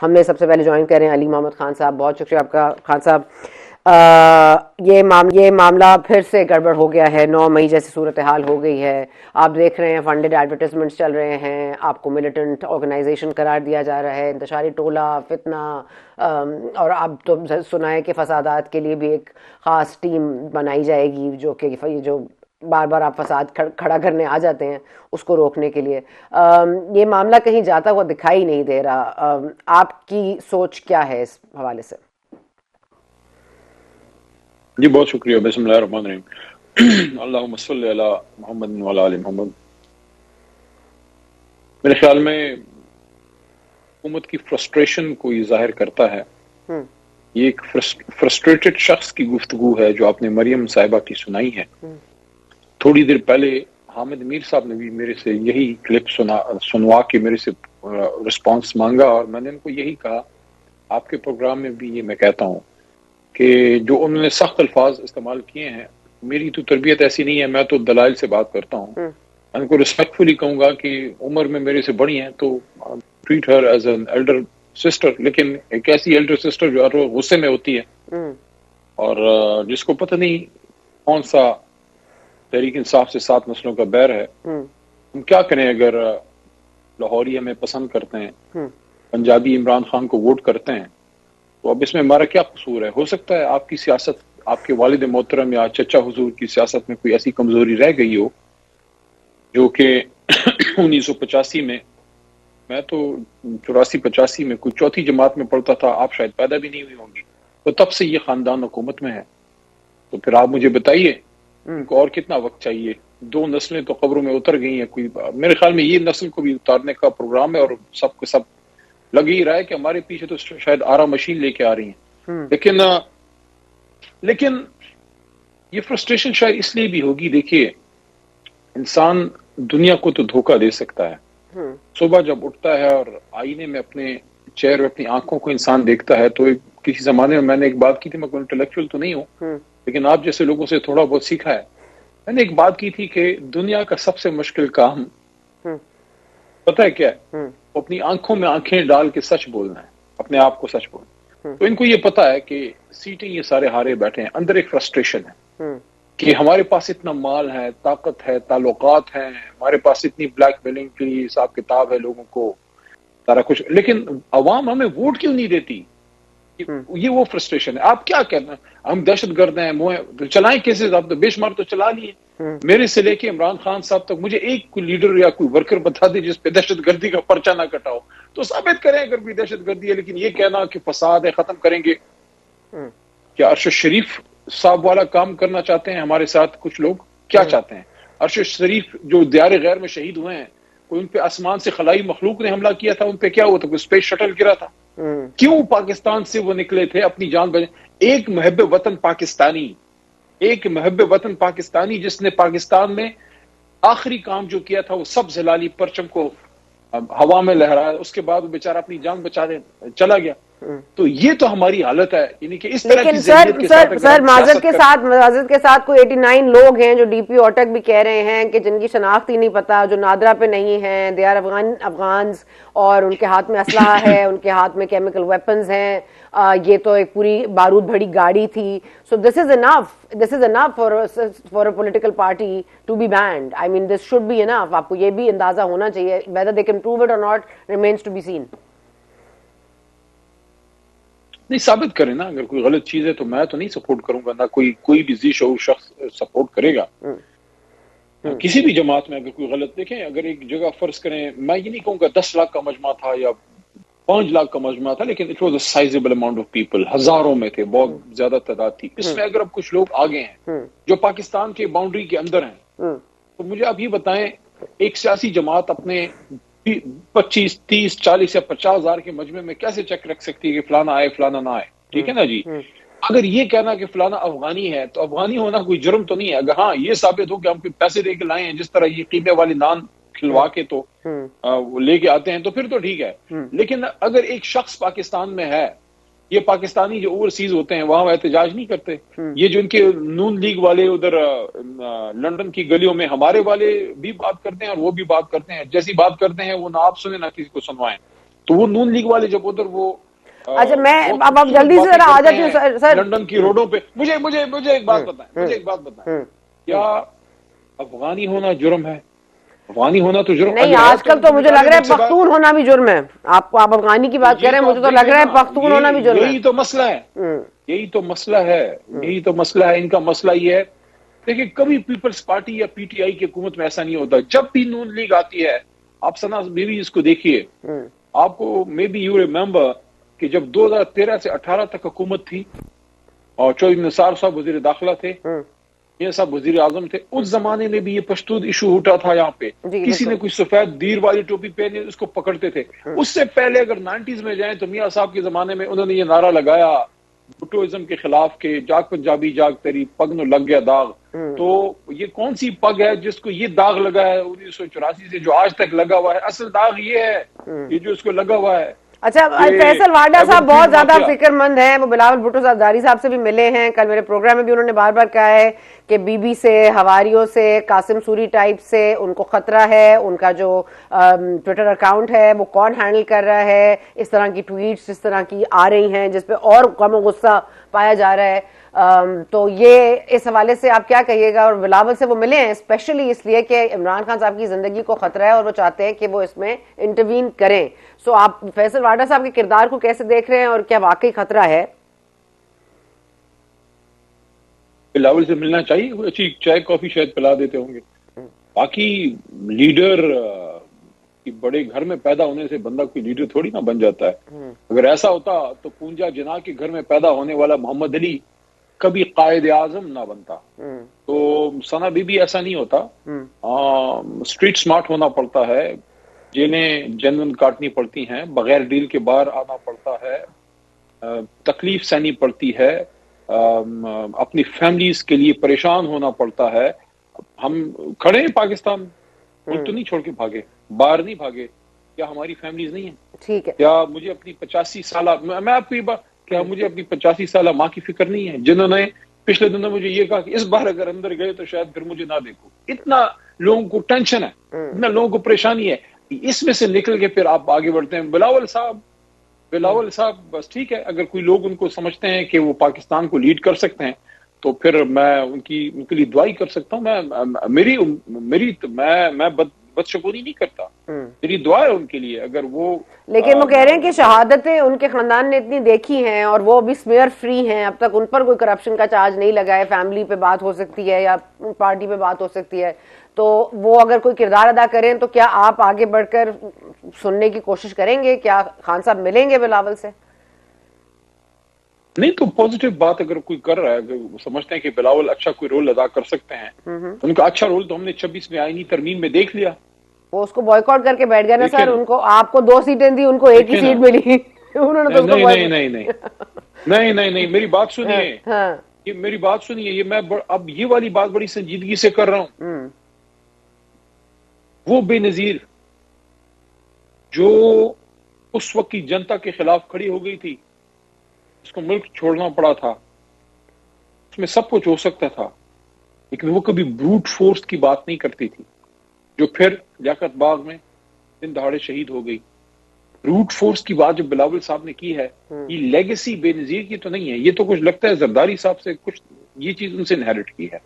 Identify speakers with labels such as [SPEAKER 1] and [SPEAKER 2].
[SPEAKER 1] ہمیں سب سے پہلے جوائن کر رہے ہیں علی محمد خان صاحب. بہت شکریہ آپ کا خان صاحب. یہ معاملہ پھر سے گڑبڑ ہو گیا ہے. 9 مئی جیسی صورتحال ہو گئی ہے. آپ دیکھ رہے ہیں فنڈڈ ایڈورٹیزمنٹس چل رہے ہیں, آپ کو ملیٹنٹ آرگنائزیشن قرار دیا جا رہا ہے, انتشاری ٹولہ فتنہ, اور اب تو سنا ہے کہ فسادات کے لیے بھی ایک خاص ٹیم بنائی جائے گی جو کہ جو بار بار آپ فساد کھڑا کرنے آ جاتے ہیں اس کو روکنے کے لیے. یہ معاملہ کہیں جاتا ہوا دکھائی نہیں دے رہا. آپ کی سوچ کیا ہے اس حوالے سے؟
[SPEAKER 2] جی بہت شکریہ. بسم اللہ الرحمن الرحیم. اللہم صلی علی محمد وعلی آل محمد. میرے خیال میں حکومت کی فرسٹریشن کو یہ ظاہر کرتا ہے. یہ ایک فرسٹریٹڈ شخص کی گفتگو ہے جو آپ نے مریم صاحبہ کی سنائی ہے. تھوڑی دیر پہلے حامد میر صاحب نے بھی میرے سے یہی کلپ سنوا کے میرے سے رسپانس مانگا, اور میں نے ان کو یہی کہا, آپ کے پروگرام میں بھی یہ میں کہتا ہوں کہ جو انہوں نے سخت الفاظ استعمال کیے ہیں, میری تو تربیت ایسی نہیں ہے, میں تو دلائل سے بات کرتا ہوں. میں ان کو ریسپیکٹفلی کہوں گا کہ عمر میں میرے سے بڑی ہیں تو treat her as an elder sister, لیکن ایک ایسی ایلڈر سسٹر جو ہر غصے میں ہوتی ہے اور جس کو پتہ نہیں کون سا تحریک انصاف سے 7 نسلوں کا بیر ہے. ہم کیا کریں اگر لاہوری ہمیں پسند کرتے ہیں, پنجابی عمران خان کو ووٹ کرتے ہیں, تو اب اس میں ہمارا کیا قصور ہے؟ ہو سکتا ہے آپ کی سیاست, آپ کے والد محترم یا چچا حضور کی سیاست میں کوئی ایسی کمزوری رہ گئی ہو جو کہ 1985 میں تو 84-85 میں کوئی 4تھی جماعت میں پڑھتا تھا, آپ شاید پیدا بھی نہیں ہوئی ہوں گی, تو تب سے یہ خاندان حکومت میں ہے. تو پھر آپ مجھے بتائیے ان کو اور کتنا وقت چاہیے؟ 2 نسلیں تو قبروں میں اتر گئی ہیں. کوئی میرے خیال میں یہ نسل کو بھی اتارنے کا پروگرام ہے, اور سب کے سب لگ ہی رہا ہے کہ ہمارے پیچھے تو شاید آرا مشین لے کے آ رہی ہیں. لیکن یہ فرسٹریشن شاید اس لیے بھی ہوگی. دیکھیے, انسان دنیا کو تو دھوکہ دے سکتا ہے. صبح جب اٹھتا ہے اور آئینے میں اپنے چہرے, اپنی آنکھوں کو انسان دیکھتا ہے, تو کسی زمانے میں نے ایک بات کی تھی, میں کوئی انٹلیکچوئل تو نہیں ہوں, لیکن آپ جیسے لوگوں سے تھوڑا بہت سیکھا ہے. میں نے ایک بات کی تھی کہ دنیا کا سب سے مشکل کام پتہ ہے کیا ہے؟ اپنی آنکھوں میں آنکھیں ڈال کے سچ بولنا ہے, اپنے آپ کو سچ بولنا. تو ان کو یہ پتا ہے کہ سیٹیں یہ سارے ہارے بیٹھے ہیں, اندر ایک فرسٹریشن ہے کہ ہمارے پاس اتنا مال ہے, طاقت ہے, تعلقات ہیں, ہمارے پاس اتنی بلیک میلنگ کی حساب کتاب ہے لوگوں کو, سارا کچھ, لیکن عوام ہمیں ووٹ کیوں نہیں دیتی؟ یہ وہ فرسٹریشن ہے. آپ کیا کہنا ہے, ہم دہشت گرد ہیں, چلائیں کیسے؟ آپ تو بے شمار تو چلا لیے. میرے سے لے کے عمران خان صاحب تک مجھے ایک کوئی لیڈر یا کوئی ورکر بتا دے جس پہ دہشت گردی کا پرچہ نہ کٹا ہو, تو ثابت کریں اگر کوئی دہشت گردی ہے. لیکن یہ کہنا کہ فساد ہے ختم کریں گے, کیا ارشد شریف صاحب والا کام کرنا چاہتے ہیں ہمارے ساتھ کچھ لوگ؟ کیا چاہتے ہیں؟ ارشد شریف جو دیار غیر میں شہید ہوئے ہیں, کوئی ان پہ آسمان سے خلائی مخلوق نے حملہ کیا تھا, ان پہ کیا ہوا تھا؟ کوئی اسپیس شٹل گرا تھا؟ کیوں پاکستان سے وہ نکلے تھے اپنی جان بچانے؟ ایک محب وطن پاکستانی, ایک محب وطن پاکستانی جس نے پاکستان میں آخری کام جو کیا تھا وہ سب ہلالی پرچم کو ہوا میں لہرایا, اس کے بعد وہ بیچارہ اپنی جان بچا دے چلا گیا. تو یہ تو ہماری حالت ہے, یعنی کہ اس طرح کی ذہنیت کے ساتھ
[SPEAKER 1] سر معذرت کے ساتھ کوئی 89 لوگ ہیں جو ڈی پی اوٹک بھی کہہ رہے ہیں کہ جن کی شناخت ہی نہیں پتا, جو نادرا پہ نہیں ہیں, دے آر افغانز, اور ان کے ہاتھ میں اسلحہ ہے, ان کے ہاتھ میں کیمیکل ویپنز ہیں. یہ تو ایک پوری بارود بھری گاڑی تھی. So this is enough for a political party to be banned. I mean this should be enough. آپ کو یہ بھی اندازہ ہونا چاہیے, whether they can prove it or not remains to be seen.
[SPEAKER 2] نہیں, ثابت کریں نا. اگر کوئی غلط چیز ہے تو میں تو نہیں سپورٹ کروں گا, نہ کوئی بھی ذی شعور شخص سپورٹ کرے گا. کسی بھی جماعت میں اگر کوئی غلط, دیکھیں اگر ایک جگہ فرض کریں, میں یہ نہیں کہوں گا 10 لاکھ کا مجمع تھا یا 5 لاکھ کا مجمع تھا, لیکن it was a sizeable amount of people, ہزاروں میں تھے, بہت زیادہ تعداد تھی. اس میں اگر اب کچھ لوگ آگے ہیں جو پاکستان کے باؤنڈری کے اندر ہیں, تو مجھے آپ یہ بتائیں, ایک سیاسی جماعت اپنے 25, 30, 40 یا 50 ہزار کے مجمع میں کیسے چیک رکھ سکتی ہے کہ فلانا آئے فلانا نہ آئے؟ ٹھیک ہے نا جی. اگر یہ کہنا کہ فلانا افغانی ہے, تو افغانی ہونا کوئی جرم تو نہیں ہے. اگر ہاں یہ ثابت ہو کہ ہم کوئی پیسے دے کے لائے ہیں, جس طرح یہ قیمے والی نان کھلوا کے تو وہ لے کے آتے ہیں, تو پھر تو ٹھیک ہے. لیکن اگر ایک شخص پاکستان میں ہے, یہ پاکستانی جو اوورسیز ہوتے ہیں وہاں احتجاج نہیں کرتے. یہ جو ان کے نون لیگ والے ادھر لندن کی گلیوں میں, ہمارے والے بھی بات کرتے ہیں اور وہ بھی بات کرتے ہیں, جیسی بات کرتے ہیں وہ نہ آپ سنیں نہ کسی کو سنوائیں. تو وہ نون لیگ والے جب ادھر وہ
[SPEAKER 1] اچھا میں اب جلدی سے ذرا آ جاتی ہوں سر
[SPEAKER 2] لندن کی روڈوں پہ. مجھے ایک بات بتائیں, کیا افغانی ہونا جرم ہے؟ افغانی ہونا تو جرم
[SPEAKER 1] نہیں, آج کل تو مجھے لگ رہا ہے پختون ہونا بھی جرم ہے. آپ افغانی کی بات کر رہے ہیں, مجھے تو لگ رہا ہے پختون ہونا بھی جرم ہے.
[SPEAKER 2] یہی تو مسئلہ ہے, یہی تو مسئلہ ہے. ان کا مسئلہ یہ ہے, دیکھیں کبھی پیپلز پارٹی یا پی ٹی آئی کی حکومت میں ایسا نہیں ہوتا. جب بھی نون لیگ آتی ہے, آپ سنا بھی اس کو دیکھیے, آپ کو مے بی یو ریمبر کہ جب 2013 سے 18 تک حکومت تھی اور چودھری نثار صاحب وزیر داخلہ تھے, یہ صاحب وزیر اعظم تھے, اس زمانے میں بھی یہ پشتون ایشو اٹھا تھا یہاں پہ. کسی نے کچھ سفید دیر والی ٹوپی پہنی, اس کو پکڑتے تھے. اس سے پہلے اگر 90s میں جائیں تو میاں صاحب کے زمانے میں انہوں نے یہ نعرہ لگایا بھٹوازم کے خلاف کہ جاگ پنجابی جاگ تیری پگ نو لگ گیا داغ. تو یہ کون سی پگ ہے جس کو یہ داغ لگا ہے 1984 سے جو آج تک لگا ہوا ہے؟ اصل داغ یہ ہے, یہ جو اس کو لگا ہوا ہے.
[SPEAKER 1] اچھا, فیصل واڈا صاحب بہت زیادہ فکر مند ہیں, وہ بلاول بھٹو زرداری صاحب سے بھی ملے ہیں کل میرے پروگرام میں بھی. انہوں نے بار بار کہا ہے کہ بی بی سے, ہواریوں سے, قاسم سوری ٹائپ سے ان کو خطرہ ہے. ان کا جو ٹویٹر اکاؤنٹ ہے وہ کون ہینڈل کر رہا ہے, اس طرح کی ٹویٹس اس طرح کی آ رہی ہیں جس پہ اور غم و غصہ پایا جا رہا ہے. تو یہ اس حوالے سے آپ کیا کہیے گا؟ اور بلاول سے وہ ملے ہیں اسپیشلی اس لیے کہ عمران خان صاحب کی زندگی کو خطرہ ہے اور وہ چاہتے ہیں کہ وہ اس میں انٹروین کریں. سو آپ فیصل واڈا صاحب کے کردار کو کیسے دیکھ رہے ہیں اور کیا واقعی خطرہ ہے؟
[SPEAKER 2] بلاول سے ملنا چاہیے, اچھی چائے کافی شاید پلا دیتے ہوں گے. باقی لیڈر کی بڑے گھر میں پیدا ہونے سے بندہ کوئی لیڈر تھوڑی نہ بن جاتا ہے. اگر ایسا ہوتا تو پونجا جناح کے گھر میں پیدا ہونے والا محمد علی کبھی قائد اعظم نہ بنتا. تو ثنا بی بی ایسا نہیں ہوتا. اسٹریٹ سمارٹ ہونا پڑتا ہے, جنہیں جنون کاٹنی پڑتی ہیں, بغیر ڈیل کے باہر آنا پڑتا ہے, تکلیف سہنی پڑتی ہے, اپنی فیملیز کے لیے پریشان ہونا پڑتا ہے. ہم کھڑے ہیں پاکستان, ملک تو نہیں چھوڑ کے بھاگے, باہر نہیں بھاگے. کیا ہماری فیملیز نہیں ہیں؟
[SPEAKER 1] ٹھیک ہے.
[SPEAKER 2] کیا مجھے اپنی 85 سالہ, میں آپ کو یہ بات, کیا مجھے اپنی 85 سالہ ماں کی فکر نہیں ہے جنہوں نے پچھلے دنوں مجھے یہ کہا کہ اس بار اگر اندر گئے تو شاید پھر مجھے نہ دیکھو؟ اتنا لوگوں کو ٹینشن ہے, اتنا لوگوں کو پریشانی ہے. اس میں سے نکل کے پھر آپ آگے بڑھتے ہیں. بلاول صاحب بس ٹھیک ہے, اگر کوئی لوگ ان کو سمجھتے ہیں کہ وہ پاکستان کو لیڈ کر سکتے ہیں تو پھر میں ان کے لیے دعائی کر سکتا ہوں. میں بدشگونی نہیں کرتا, میری دعا ہے ان کے لیے. اگر وہ
[SPEAKER 1] لیکن وہ کہہ رہے ہیں کہ شہادتیں ان کے خاندان نے اتنی دیکھی ہیں اور وہ ابھی سمیئر فری ہیں, اب تک ان پر کوئی کرپشن کا چارج نہیں لگا ہے. فیملی پہ بات ہو سکتی ہے یا پارٹی پہ بات ہو سکتی ہے, تو وہ اگر کوئی کردار ادا کریں تو کیا آپ آگے بڑھ کر سننے کی کوشش کریں گے؟ کیا خان صاحب ملیں گے بلاول سے؟
[SPEAKER 2] نہیں تو پازیٹیو بات اگر کوئی کر رہا ہے, اگر وہ سمجھتے ہیں کہ بلاول اچھا کوئی رول ادا کر سکتے ہیں, ان کا اچھا رول تو ہم نے 26 میں آئینی ترمیم میں دیکھ لیا.
[SPEAKER 1] وہ اس کو بوائیکاٹ کر کے بیٹھ گئے نا سر. ان کو, آپ کو 2 سیٹیں دی, ان کو ایک ہی سیٹ ملی. انہوں نے تو
[SPEAKER 2] نہیں, میری بات سنیے, یہ میری بات سنیے, یہ میں اب یہ والی بات بڑی سنجیدگی سے کر رہا ہوں. وہ بے نظیر جو اس وقت کی جنتا کے خلاف کھڑی ہو گئی تھی, اس کو ملک چھوڑنا پڑا تھا, اس میں سب کچھ ہو سکتا تھا, لیکن وہ کبھی بروٹ فورس کی بات نہیں کرتی تھی, جو پھر لیاقت باغ میں دن دہاڑے شہید ہو گئی. بروٹ فورس کی بات جو بلاول صاحب نے کی ہے, یہ لیگیسی بے نظیر کی تو نہیں ہے, یہ تو کچھ لگتا ہے زرداری صاحب سے کچھ یہ چیز ان سے انہیرٹ کی ہے.